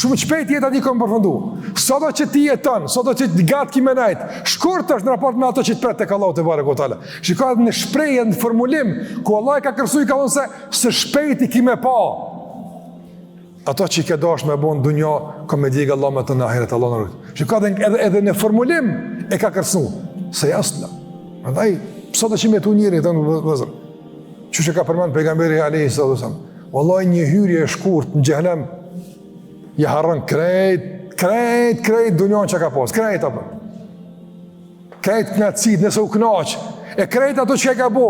Shumë shpejt jeta ti ka përfundu. Sado që ti jeton, sado që ti gatë kime najt, shkurt është në raport me ato që të pret tek Allahu te barekutaala. Shikoj në shprehje, në formulim, ku Allah ka kërsuar ka thonë se së shpejti kime pa. Ato që ke dash me bon dunja, ka me djegë Allah me të në ahiret, Allah në rrët. Shikoj edhe në formulim e ka kërsuar. Se jasna. Andaj, sado që me tu njëri, të në vëzër. Që që ka përmend pejgamberi alayhi sallallahu alaihi wasallam. Wallahi një hyrje e shkurt në xhenem ja harron krejt dunjon që ka pas, krejt apo. Krejt knacit, nëse u knaq, e krejt ato që ka bo,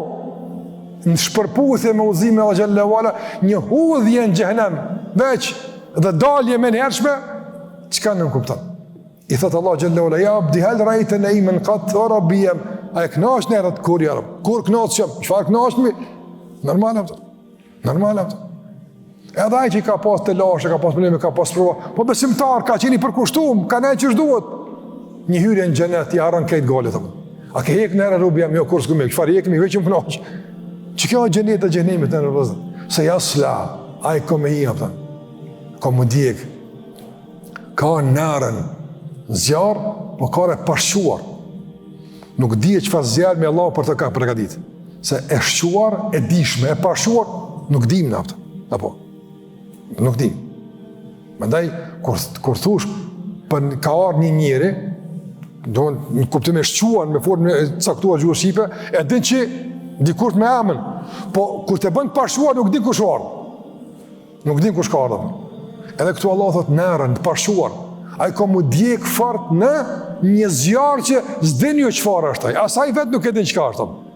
në shpërputhje me udhëzime Allah xhallahu ala, një hudhje në xhenem, veç dhe dalje me njershme, çka nuk kupton. I thot Allah xhallahu ala, ja abdi hal ra'ayta na'iman qat wa rabbiyam, a e knaq në rreth kur ja, kur knaqem, çfarë knaqemi? Normal apo? Normal apo? Edhe ai që ka pas të lashë, ka pas probleme, ka pas prova, po besimtar, ka qenë i përkushtuar, ka nejë që duhet. Një hyrje në xhenet i harron këtë golet apo. A ke hek në rrugë jam jo kurs gumë, çfarë hekmi veçëm knoç. Çi kjo xhenet e xhenemit në rrugë. Se jasla, ai komë i apo. Komë diek. Ka narën zjarr, po ka e pashuar. Nuk di çfarë zjarr me Allah për të ka përgatit. Se e shquar, e dishme, e pashuar, nuk dim naft. Apo nuk dim. Mandaj, kur thush, për ka arë një njeri, do në kuptim e shquan me formë e caktuar gjuhë shqipe, e din që dikurt me amën, po kur të bënd pashuar, nuk din kush ardhë. Nuk din kush ka ardhë. Edhe këtu Allah thot nërën, pashuar, a i ka mu djek fart në një zjarë që s'din jo qëfar është taj, asaj vetë nuk e din qëka është taj.